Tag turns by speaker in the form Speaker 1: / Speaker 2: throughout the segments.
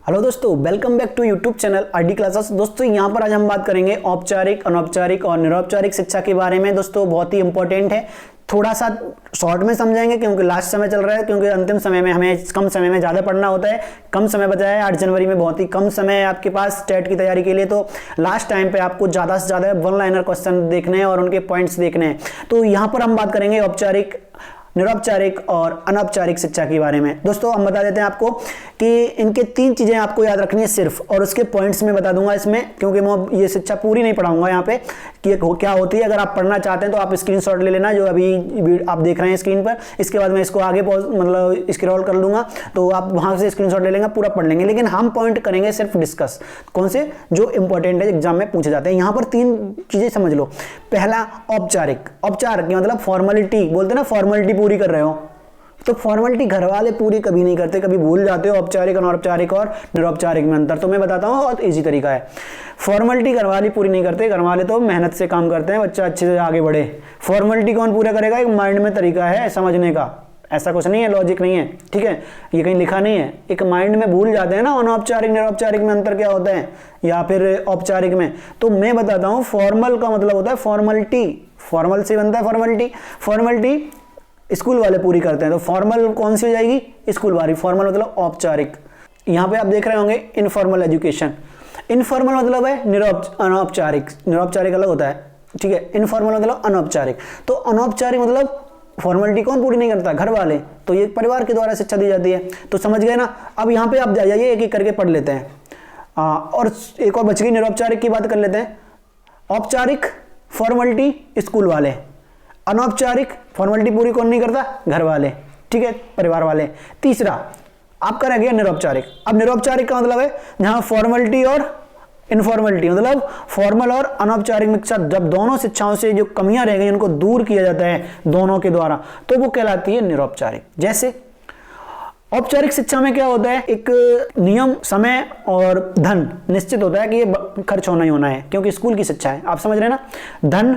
Speaker 1: Hello दोस्तों, welcome back to YouTube channel RD classes. दोस्तों यहाँ पर आज हम बात करेंगे औपचारिक, अनौपचारिक और निरौपचारिक शिक्षा के बारे में। दोस्तों बहुत ही इंपॉर्टेंट है, थोड़ा सा शॉर्ट में समझेंगे क्योंकि लास्ट समय चल रहा है, क्योंकि अंतिम समय में हमें कम समय में ज़्यादा पढ़ना होता है। कम समय बचा है, 8 जनवरी में बहुत ही कम समय है आपके पास टेट की तैयारी के लिए। तो लास्ट टाइम पे आपको ज़्यादा से ज़्यादा वन लाइनर क्वेश्चन देखने हैं और उनके पॉइंट्स देखने हैं। तो यहाँ पर हम बात करेंगे औपचारिक, निरौपचारिक और अनौपचारिक शिक्षा के बारे में। दोस्तों हम बता देते हैं आपको कि इनके 3 चीज़ें आपको याद रखनी है सिर्फ, और उसके पॉइंट्स में बता दूंगा इसमें, क्योंकि मैं ये शिक्षा पूरी नहीं पढ़ाऊंगा यहाँ पे कि क्या होती है। अगर आप पढ़ना चाहते हैं तो आप स्क्रीनशॉट ले लेना जो अभी आप देख रहे हैं स्क्रीन पर। इसके बाद मैं इसको आगे मतलब स्क्रॉल कर लूंगा तो आप वहां से स्क्रीनशॉट ले लेंगे, पूरा पढ़ लेंगे। लेकिन हम पॉइंट करेंगे सिर्फ डिस्कस, कौन से जो इंपॉर्टेंट है, एग्जाम में पूछे जाते हैं। यहाँ पर 3 चीजें समझ लो। पहला औपचारिक, औपचारिक मतलब फॉर्मेलिटी, बोलते हैं ना फॉर्मेलिटी पूरी कर रहे हो, तो फॉर्मेलिटी घर वाले पूरी कभी नहीं करते, कभी भूल जाते हो औपचारिक, अनौपचारिक और निरौपचारिक में अंतर। तो मैं बताता हूँ, बहुत इजी तरीका है। फॉर्मेलिटी घर वाले पूरी नहीं करते, घर वाले तो मेहनत से काम करते हैं, बच्चा अच्छे से आगे बढ़े। फॉर्मेलिटी कौन पूरा करेगा? एक माइंड में तरीका है समझने का, ऐसा कुछ नहीं है, लॉजिक नहीं है, ठीक है, ये कहीं लिखा नहीं है। एक माइंड में भूल जाते हैं ना अनौपचारिक निरौपचारिक में अंतर क्या होता है, या फिर औपचारिक में। तो मैं बताता हूँ, फॉर्मल का मतलब होता है फॉर्मेलिटी, फॉर्मल से बनता है फॉर्मेलिटी। फॉर्मेलिटी स्कूल वाले पूरी करते हैं, तो फॉर्मल कौन सी हो जाएगी? स्कूल वाली। फॉर्मल मतलब औपचारिक। यहाँ पे आप देख रहे होंगे इनफॉर्मल एजुकेशन। इनफॉर्मल मतलब है अनौपचारिक, निरौपचारिक अलग होता है, ठीक है। इनफॉर्मल मतलब अनौपचारिक। तो अनौपचारिक मतलब फॉर्मेलिटी कौन पूरी नहीं करता? घर वाले। तो ये परिवार के द्वारा शिक्षा दी जाती है। तो समझ गए ना। अब यहाँ पे आप जाइए, एक एक करके पढ़ लेते हैं। और एक और बच गई, निरौपचारिक की बात कर लेते हैं। औपचारिक फॉर्मेलिटी स्कूल वाले, अनौपचारिक फॉर्मेलिटी पूरी कौन नहीं करता? घर वाले, ठीक है, परिवार वाले। तीसरा आपका रह गया निरौपचारिक। अब निरौपचारिक का मतलब है जहां फॉर्मेलिटी और इनफॉर्मेलिटी, मतलब फॉर्मल और अनौपचारिक मिक्सर, जब दोनों शिक्षाओं से जो कमियां रह गई उनको दूर किया जाता है दोनों के द्वारा, तो वो कहलाती है निरौपचारिक। जैसे औपचारिक शिक्षा में क्या होता है, एक नियम, समय और धन निश्चित होता है कि ये खर्च होना ही होना है, क्योंकि स्कूल की शिक्षा है, आप समझ रहे हैं ना। धन,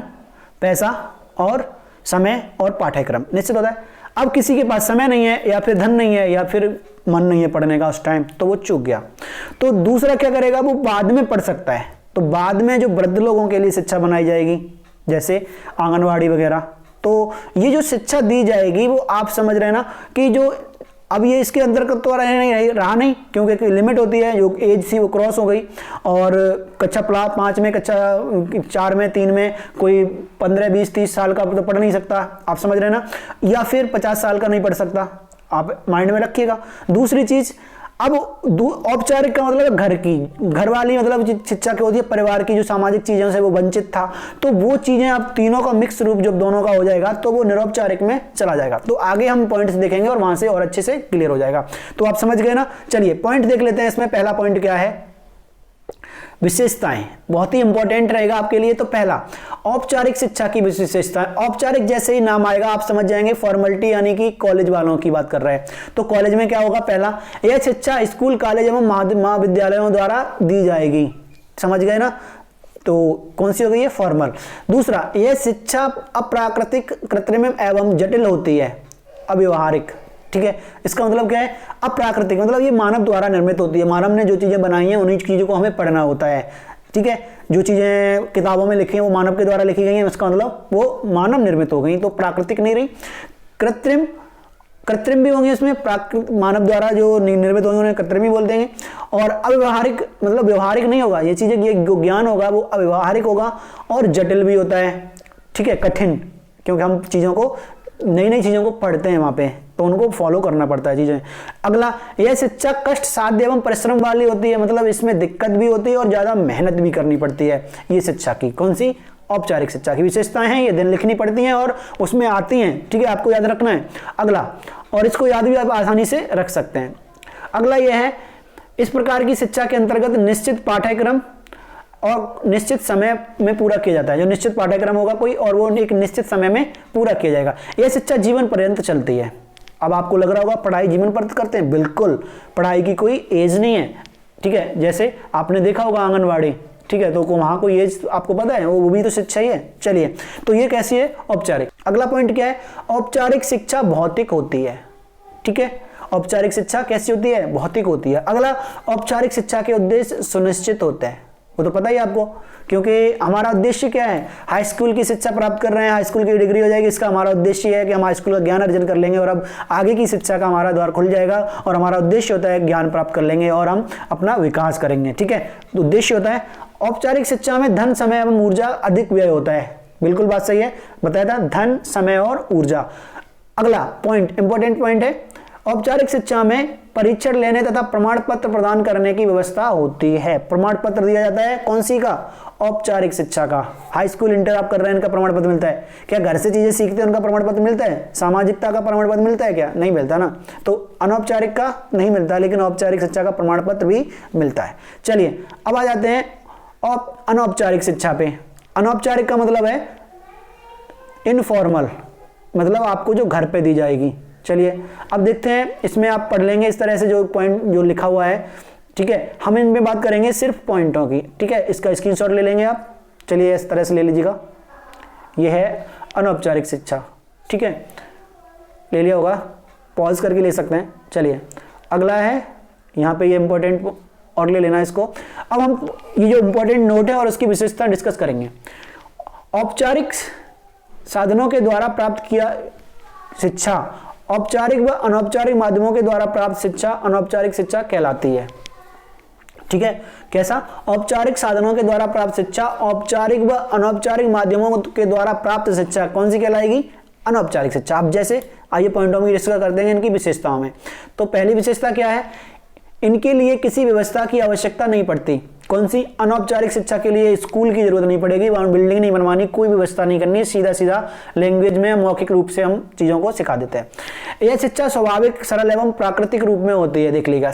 Speaker 1: पैसा और समय और पाठ्यक्रम निश्चित होता है। अब किसी के पास समय नहीं है, या फिर धन नहीं है, या फिर मन नहीं है पढ़ने का उस टाइम, तो वो चूक गया। तो दूसरा क्या करेगा, वो बाद में पढ़ सकता है। तो बाद में जो वृद्ध लोगों के लिए शिक्षा बनाई जाएगी, जैसे आंगनवाड़ी वगैरह, तो ये जो शिक्षा दी जाएगी वो आप समझ रहे हैं ना कि जो अब ये इसके अंतर्गत तो रहा नहीं, क्योंकि एक लिमिट होती है, जो एज थी वो क्रॉस हो गई। और कक्षा 5 में, कक्षा 4 में, 3 में कोई 15, 20, 30 साल का तो पढ़ नहीं सकता, आप समझ रहे हैं ना, या फिर 50 साल का नहीं पढ़ सकता, आप माइंड में रखिएगा। दूसरी चीज, अब औपचारिक का मतलब घर की, घर वाली मतलब शिक्षा क्या होती है, परिवार की जो सामाजिक चीजों से वो वंचित था, तो वो चीजें अब तीनों का मिक्स रूप जब दोनों का हो जाएगा तो वो निरौपचारिक में चला जाएगा। तो आगे हम पॉइंट्स देखेंगे और वहां से और अच्छे से क्लियर हो जाएगा। तो आप समझ गए ना। चलिए पॉइंट देख लेते हैं। इसमें पहला पॉइंट क्या है, विशेषताएं, बहुत ही इंपॉर्टेंट रहेगा आपके लिए। तो पहला, औपचारिक शिक्षा की विशेषताएं। औपचारिक जैसे ही नाम आएगा आप समझ जाएंगे फॉर्मेलिटी, यानी कि कॉलेज वालों की बात कर रहे हैं। तो कॉलेज में क्या होगा, पहला, यह शिक्षा स्कूल, कॉलेज एवं महाविद्यालयों द्वारा दी जाएगी, समझ गए ना। तो कौन सी हो गई है? फॉर्मल। दूसरा, यह शिक्षा अप्राकृतिक, कृत्रिम एवं जटिल होती है, अव्यवहारिक, ठीक है। इसका मतलब क्या है? अप्राकृतिक मतलब ये मानव द्वारा निर्मित होती है, मानव ने जो चीजें बनाई हैं उन्हीं चीजों को हमें पढ़ना होता है, ठीक है। जो चीजें किताबों में लिखी हैं वो मानव के द्वारा लिखी गई हैं, उसका मतलब वो मानव निर्मित हो गई, तो प्राकृतिक नहीं रही। कृत्रिम, कृत्रिम भी होंगे इसमें, मानव द्वारा जो निर्मित होंगे उन्हें कृत्रिम ही बोल देंगे। और अव्यवहारिक मतलब व्यवहारिक नहीं होगा, ये चीजें, ये जो ज्ञान होगा वो अव्यवहारिक होगा। और जटिल भी होता है, ठीक है, कठिन, क्योंकि हम चीजों को, नई नई चीजों को पढ़ते हैं वहां पे, तो उनको फॉलो करना पड़ता है चीजें। अगला, यह शिक्षा कष्ट साध्य एवं परिश्रम वाली होती है, मतलब इसमें दिक्कत भी होती है और ज्यादा मेहनत भी करनी पड़ती है। ये शिक्षा की, कौन सी? औपचारिक शिक्षा की विशेषताएं हैं, ये दिन लिखनी पड़ती हैं और उसमें आती हैं, ठीक है, आपको याद रखना है। अगला, और इसको याद भी आप आसानी से रख सकते हैं। अगला यह है, इस प्रकार की शिक्षा के अंतर्गत निश्चित पाठ्यक्रम और निश्चित समय में पूरा किया जाता है। जो निश्चित पाठ्यक्रम होगा कोई, और वो एक निश्चित समय में पूरा किया जाएगा। यह शिक्षा जीवन पर्यंत चलती है। अब आपको लग रहा होगा पढ़ाई जीवन पर्यंत करते हैं, बिल्कुल, पढ़ाई की कोई एज नहीं है, ठीक है। जैसे आपने देखा होगा आंगनवाड़ी, ठीक है, तो वहां कोई एज आपको पता है, वो भी तो शिक्षा ही है। चलिए, तो ये कैसी है? औपचारिक। अगला पॉइंट क्या है? औपचारिक शिक्षा भौतिक होती है, ठीक है, औपचारिक शिक्षा कैसी होती है, भौतिक होती है। अगला, औपचारिक शिक्षा के उद्देश्य सुनिश्चित होते हैं, वो तो पता ही आपको, क्योंकि हमारा उद्देश्य क्या है, हाई स्कूल की शिक्षा प्राप्त कर रहे हैं, हाई स्कूल की डिग्री हो जाएगी, इसका हमारा उद्देश्य है कि हम हाई स्कूल का ज्ञान अर्जन कर लेंगे और अब आगे की शिक्षा का हमारा द्वार खुल जाएगा और हमारा उद्देश्य होता है ज्ञान प्राप्त कर लेंगे और हम अपना विकास करेंगे, ठीक है। तो उद्देश्य होता है। औपचारिक शिक्षा में धन, समय एवं ऊर्जा अधिक व्यय होता है, बिल्कुल बात सही है, बताया था, धन, समय और ऊर्जा। अगला पॉइंट, इंपॉर्टेंट पॉइंट है, औपचारिक शिक्षा में परीक्षण लेने तथा प्रमाण पत्र प्रदान करने की व्यवस्था होती है। प्रमाण पत्र दिया जाता है, कौन सी का, औपचारिक शिक्षा का। हाई स्कूल, इंटर आप कर रहे हैं, इनका प्रमाण पत्र मिलता है क्या? घर से चीजें सीखते हैं उनका प्रमाण पत्र मिलता है? सामाजिकता का प्रमाण पत्र मिलता है क्या? नहीं मिलता ना। तो अनौपचारिक का नहीं मिलता, लेकिन औपचारिक शिक्षा का प्रमाण पत्र भी मिलता है। चलिए अब आ जाते हैं अनौपचारिक शिक्षा पे। अनौपचारिक का मतलब है इनफॉर्मल, मतलब आपको जो घर पे दी जाएगी। चलिए अब देखते हैं, इसमें आप पढ़ लेंगे इस तरह से जो पॉइंट जो लिखा हुआ है, ठीक है। हम इनमें बात करेंगे सिर्फ पॉइंटों की, ठीक है। इसका स्क्रीनशॉट ले लेंगे आप, चलिए इस तरह से ले लीजिएगा। ये है अनौपचारिक शिक्षा, ठीक है, ले लिया होगा, पॉज करके ले सकते हैं। चलिए अगला है, यहाँ पे ये इंपॉर्टेंट और ले लेना इसको। अब हम ये जो इंपॉर्टेंट नोट है और उसकी विशेषता डिस्कस करेंगे। औपचारिक साधनों के द्वारा प्राप्त किया शिक्षा औपचारिक व अनौपचारिक माध्यमों के द्वारा प्राप्त शिक्षा अनौपचारिक शिक्षा कहलाती है, ठीक है। कैसा? औपचारिक साधनों के द्वारा प्राप्त शिक्षा औपचारिक व अनौपचारिक माध्यमों के द्वारा प्राप्त शिक्षा कौन सी कहलाएगी? अनौपचारिक शिक्षा। अब जैसे आइए पॉइंटों में डिस्कस कर देंगे इनकी विशेषताओं में। तो पहली विशेषता क्या है, इनके लिए किसी व्यवस्था की आवश्यकता नहीं पड़ती। कौन सी? अनौपचारिक शिक्षा के लिए स्कूल की जरूरत नहीं पड़ेगी, वहां बिल्डिंग नहीं बनवानी, कोई व्यवस्था नहीं करनी, सीधा सीधा लैंग्वेज में मौखिक रूप से हम चीजों को सिखा देते हैं। यह शिक्षा स्वाभाविक, सरल एवं प्राकृतिक रूप में होती है। देख लीजिएगा,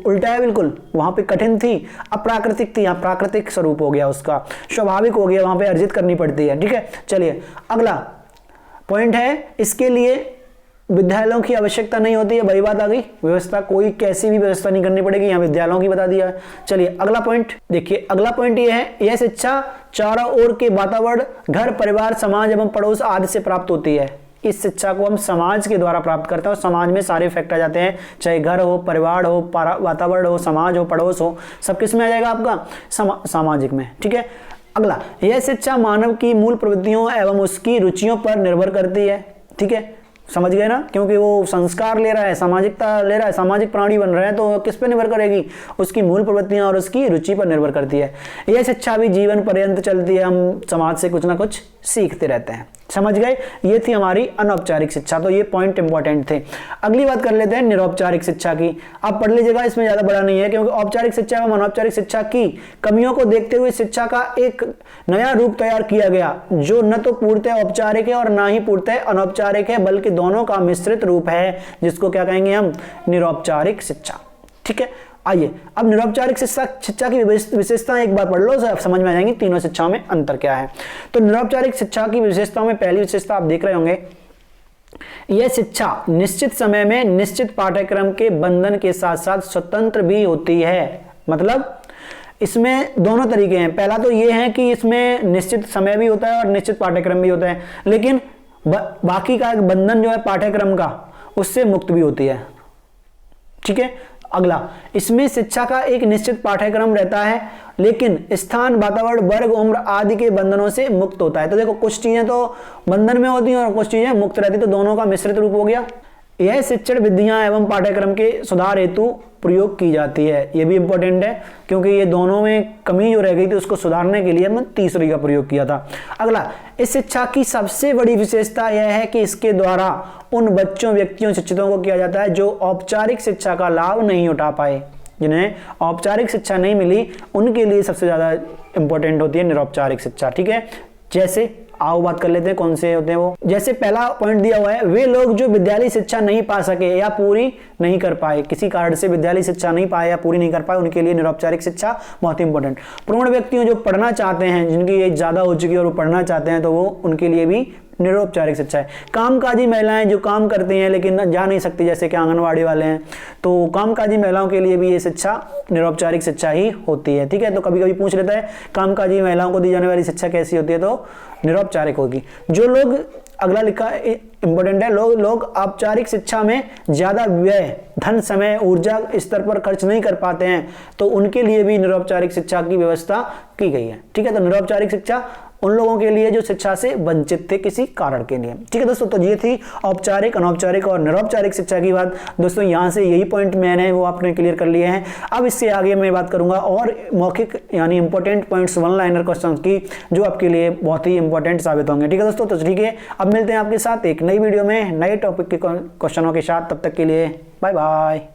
Speaker 1: उल्टा है बिल्कुल, वहां पे कठिन थी, अप्राकृतिक थी, यहाँ प्राकृतिक स्वरूप हो गया उसका, स्वाभाविक हो गया, वहां पे अर्जित करनी पड़ती है, ठीक है। चलिए अगला पॉइंट है, इसके लिए विद्यालयों की आवश्यकता नहीं होती है। वही बात आ गई, व्यवस्था कोई कैसी भी व्यवस्था नहीं करनी पड़ेगी, यहाँ विद्यालयों की बता दिया है। चलिए अगला पॉइंट देखिए, अगला पॉइंट ये है, यह शिक्षा चारों ओर के वातावरण, घर, परिवार, समाज एवं पड़ोस आदि से प्राप्त होती है। इस शिक्षा को हम समाज के द्वारा प्राप्त करते हैं और समाज में सारे इफेक्ट आ जाते हैं, चाहे घर हो, परिवार हो, वातावरण हो, समाज हो, पड़ोस हो, सब किस में आ जाएगा आपका? सामाजिक में, ठीक है। अगला, यह शिक्षा मानव की मूल प्रवृत्तियों एवं उसकी रुचियों पर निर्भर करती है, ठीक है, समझ गए ना, क्योंकि वो संस्कार ले रहा है, सामाजिकता ले रहा है, सामाजिक प्राणी बन रहे हैं, तो किस पर निर्भर करेगी? उसकी मूल प्रवृत्तियां और उसकी रुचि पर निर्भर करती है। यह शिक्षा भी जीवन पर्यंत चलती है, हम समाज से कुछ ना कुछ सीखते रहते हैं। समझ गए? ये थी हमारी अनौपचारिक शिक्षा, तो ये पॉइंट इंपॉर्टेंट थे। अगली बात कर लेते हैं निरौपचारिक शिक्षा की। आप पढ़ लीजिएगा, इसमें ज्यादा बड़ा नहीं है, क्योंकि औपचारिक शिक्षा एवं अनौपचारिक शिक्षा की कमियों को देखते हुए शिक्षा का एक नया रूप तैयार किया गया, जो न तो पूर्णतः औपचारिक है और ना ही पूर्णतः अनौपचारिक है, बल्कि दोनों का मिश्रित रूप है, जिसको क्या कहेंगे हम? निरौपचारिक शिक्षा, ठीक है। आइए अब निरौपचारिक शिक्षा की विशेषताएं एक बार पढ़ लो, सब समझ में आ जाएंगी तीनों शिक्षाओं में अंतर क्या है। तो निरौपचारिक शिक्षा की विशेषताओं में पहली विशेषता आप देख रहे होंगे, यह शिक्षा निश्चित समय में निश्चित पाठ्यक्रम के बंधन के साथ साथ स्वतंत्र भी होती है। मतलब इसमें दोनों तरीके हैं। पहला तो यह है कि इसमें निश्चित समय भी होता है और निश्चित पाठ्यक्रम भी होता है, लेकिन बाकी का बंधन जो है पाठ्यक्रम का, उससे मुक्त भी होती है, ठीक है। अगला, इसमें शिक्षा का एक निश्चित पाठ्यक्रम रहता है, लेकिन स्थान, वातावरण, वर्ग, उम्र आदि के बंधनों से मुक्त होता है। तो देखो, कुछ चीजें तो बंधन में होती हैं और कुछ चीजें मुक्त रहती, तो दोनों का मिश्रित रूप हो गया। यह शिक्षण विधियां एवं पाठ्यक्रम के सुधार हेतु प्रयोग की जाती है। यह भी इंपॉर्टेंट है, क्योंकि ये दोनों में कमी जो रह गई थी उसको सुधारने के लिए हमने तीसरी का प्रयोग किया था। अगला, इस शिक्षा की सबसे बड़ी विशेषता यह है कि इसके द्वारा उन बच्चों, व्यक्तियों, शिक्षितों को किया जाता है जो औपचारिक शिक्षा का लाभ नहीं उठा पाए, जिन्हें औपचारिक शिक्षा नहीं मिली, उनके लिए सबसे ज्यादा इंपॉर्टेंट होती है निरौपचारिक शिक्षा, ठीक है। जैसे आओ बात कर लेते हैं कौन से होते हैं वो। जैसे पहला पॉइंट दिया हुआ है, वे लोग जो विद्यालय शिक्षा नहीं पा सके या पूरी नहीं कर पाए, किसी कारण से विद्यालय शिक्षा नहीं पाए या पूरी नहीं कर पाए, उनके लिए निरौपचारिक शिक्षा बहुत इंपॉर्टेंट। प्रौढ़ व्यक्तियों जो पढ़ना चाहते हैं, जिनकी एज ज्यादा हो चुकी है और वो पढ़ना चाहते हैं, तो वो उनके लिए भी निरौपचारिक शिक्षा है। कामकाजी महिलाएं जो काम करती हैं लेकिन जा नहीं सकती, जैसे कि आंगनवाड़ी वाले हैं, तो कामकाजी महिलाओं के लिए भी ये शिक्षा निरौपचारिक शिक्षा ही होती है, ठीक है। तो कभी कभी पूछ लेता है कामकाजी महिलाओं को दी जाने वाली शिक्षा कैसी होती है, तो निरौपचारिक होगी। जो लोग अगला लिखा इंपॉर्टेंट है, लोग औपचारिक शिक्षा में ज्यादा व्यय, धन, समय, ऊर्जा स्तर पर खर्च नहीं कर पाते हैं, तो उनके लिए भी निरौपचारिक शिक्षा की व्यवस्था की गई है। ठीक है, तो निरौपचारिक शिक्षा उन लोगों के लिए जो शिक्षा से वंचित थे किसी कारण के लिए। ठीक है दोस्तों, तो ये थी औपचारिक, अनौपचारिक और निरौपचारिक शिक्षा की बात। दोस्तों यहां से यही पॉइंट मैंने वो आपने क्लियर कर लिए हैं। अब इससे आगे मैं बात करूंगा और मौखिक यानी important points, one liner questions की, जो आपके लिए बहुत ही इंपॉर्टेंट साबित होंगे। ठीक है दोस्तों, तो ठीक है, अब मिलते हैं आपके साथ एक नई वीडियो में नए टॉपिक के क्वेश्चनों के साथ। तब तक के लिए बाय बाय।